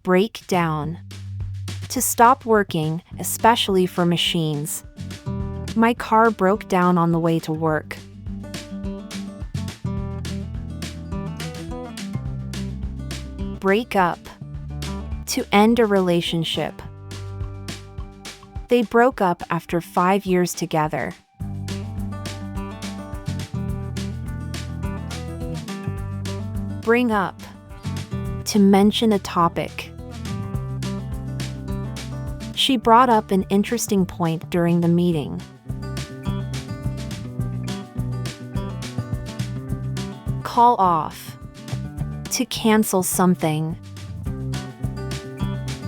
Break down. To stop working, especially for machines. My car broke down on the way to work. Break up. To end a relationship. They broke up after 5 years together. Bring up. To mention a topic. She brought up an interesting point during the meeting. Call off. To cancel something.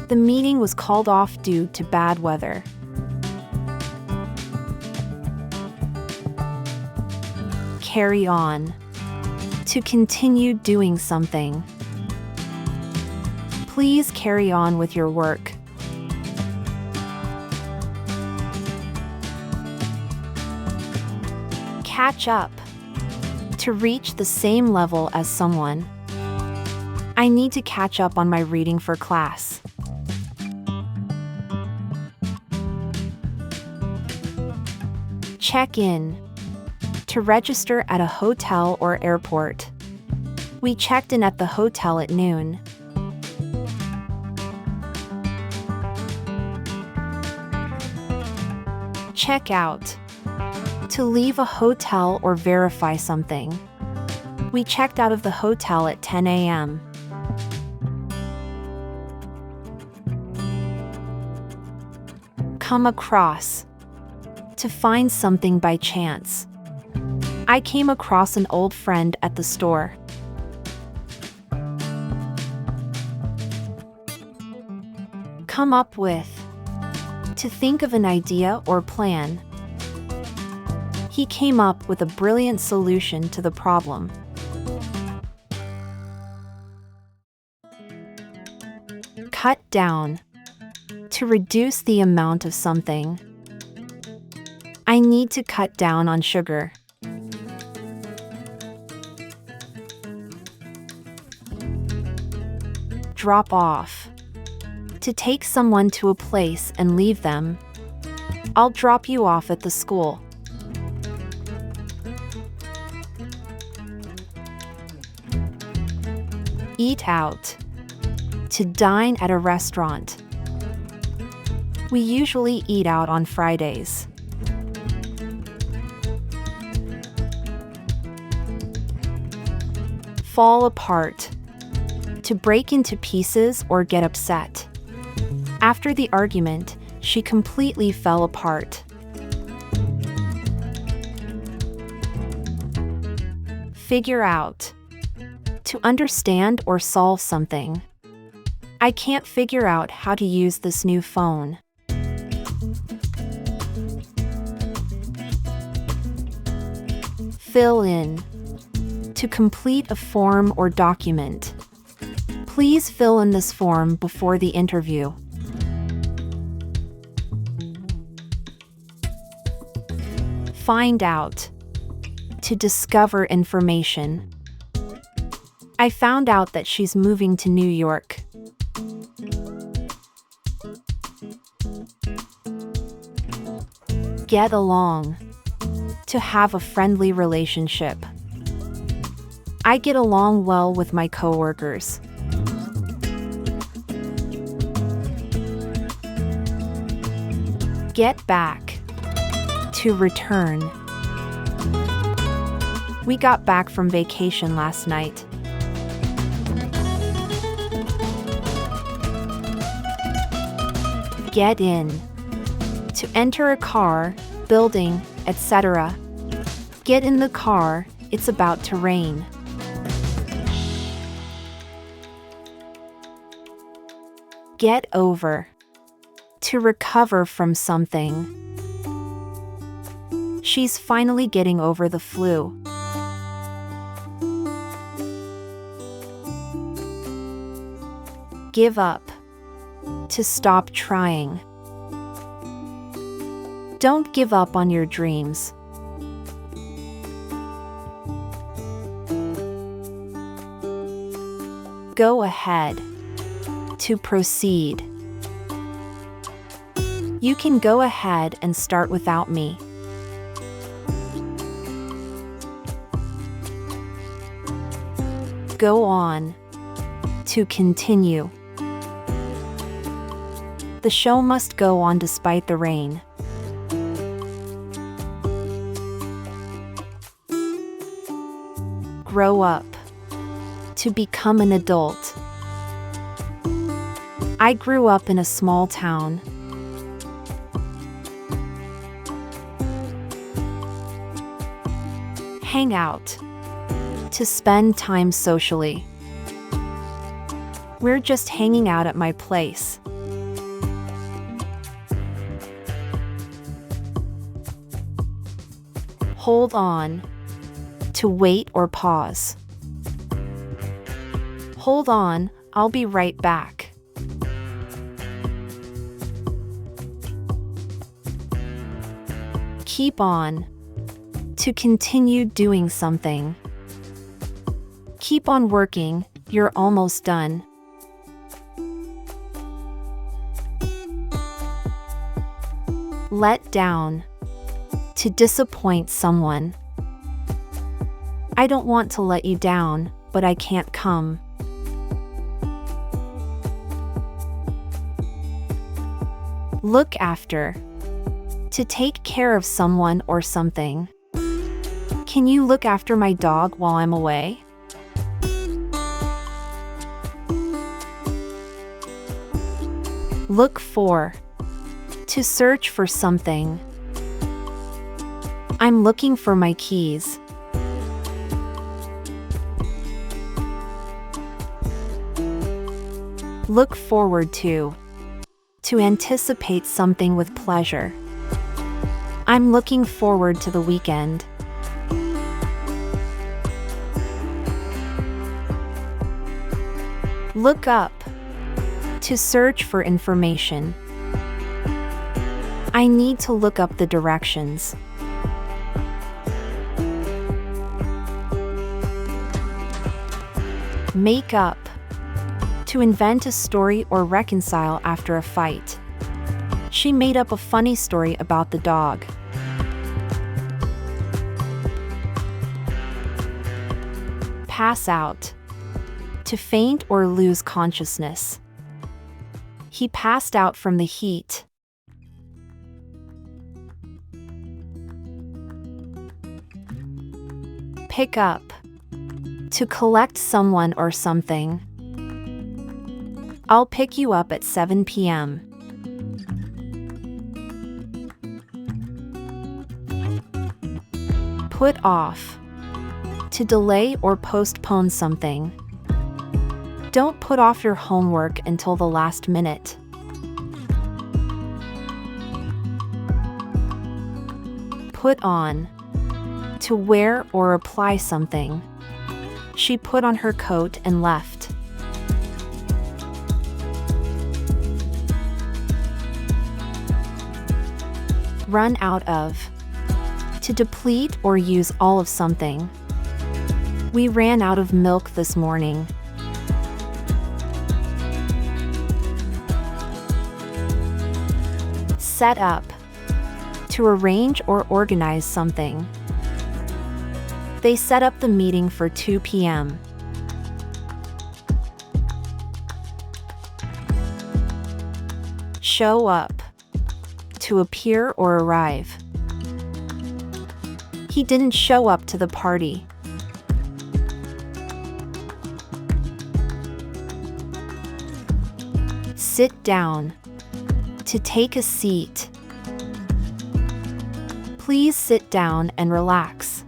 The meeting was called off due to bad weather. Carry on. To continue doing something. Please carry on with your work. Catch up. To reach the same level as someone. I need to catch up on my reading for class. Check in. To register at a hotel or airport. We checked in at the hotel at noon. Check out. To leave a hotel or verify something. We checked out of the hotel at 10 a.m. Come across. To find something by chance. I came across an old friend at the store. Come up with. To think of an idea or plan. He came up with a brilliant solution to the problem. Cut down. To reduce the amount of something. I need to cut down on sugar. Drop off. To take someone to a place and leave them. I'll drop you off at the school. Eat out. To dine at a restaurant. We usually eat out on Fridays. Fall apart. To break into pieces or get upset. After the argument, she completely fell apart. Figure out. To understand or solve something. I can't figure out how to use this new phone. Fill in. To complete a form or document. Please fill in this form before the interview. Find out. To discover information. I found out that she's moving to New York. Get along. To have a friendly relationship. I get along well with my coworkers. Get back. To return. We got back from vacation last night. Get in. To enter a car, building, etc. Get in the car, it's about to rain. Get over. To recover from something. She's finally getting over the flu. Give up. To stop trying. Don't give up on your dreams. Go ahead. To proceed. You can go ahead and start without me. Go on. To continue. The show must go on despite the rain. Grow up. To become an adult. I grew up in a small town. Hang out. To spend time socially. We're just hanging out at my place. Hold on. To wait or pause. Hold on, I'll be right back. Keep on. To continue doing something. Keep on working, you're almost done. Let down. To disappoint someone. I don't want to let you down, but I can't come. Look after. To take care of someone or something. Can you look after my dog while I'm away? Look for. To search for something. I'm looking for my keys. Look forward to. To anticipate something with pleasure. I'm looking forward to the weekend. Look up. To search for information. I need to look up the directions. Make up. To invent a story or reconcile after a fight. She made up a funny story about the dog. Pass out. To faint or lose consciousness. He passed out from the heat. Pick up. To collect someone or something. I'll pick you up at 7 p.m. Put off. To delay or postpone something. Don't put off your homework until the last minute. Put on. To wear or apply something. She put on her coat and left. Run out of. To deplete or use all of something. We ran out of milk this morning. Set up. To arrange or organize something. They set up the meeting for 2 p.m. Show up. To appear or arrive. He didn't show up to the party. Sit down. To take a seat. Please sit down and relax.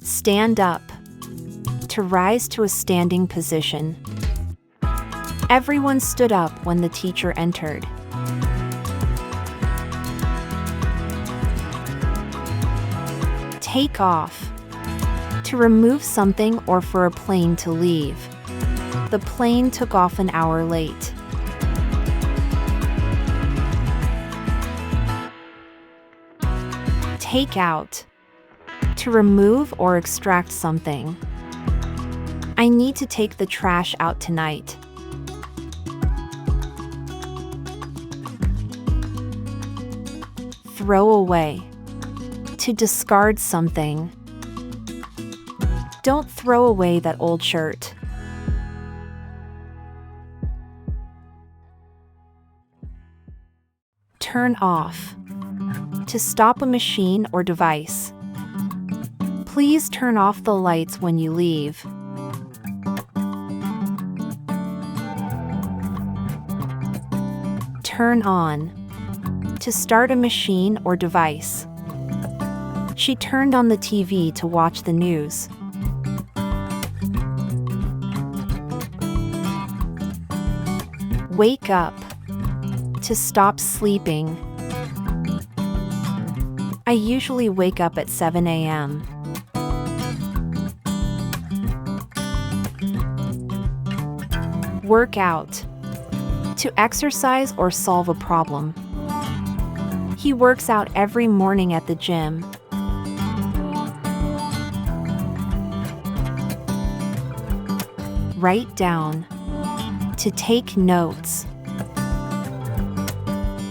Stand up. To rise to a standing position. Everyone stood up when the teacher entered. Take off. To remove something or for a plane to leave. The plane took off an hour late. Take out. To remove or extract something. I need to take the trash out tonight. Throw away. To discard something. Don't throw away that old shirt. Turn off. To stop a machine or device. Please turn off the lights when you leave. Turn on. To start a machine or device. She turned on the TV to watch the news. Wake up. To stop sleeping. I usually wake up at 7 a.m. Work out. To exercise or solve a problem. He works out every morning at the gym. Write down. To take notes.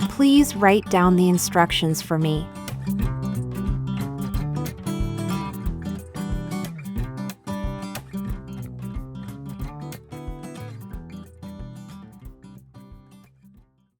Please write down the instructions for me.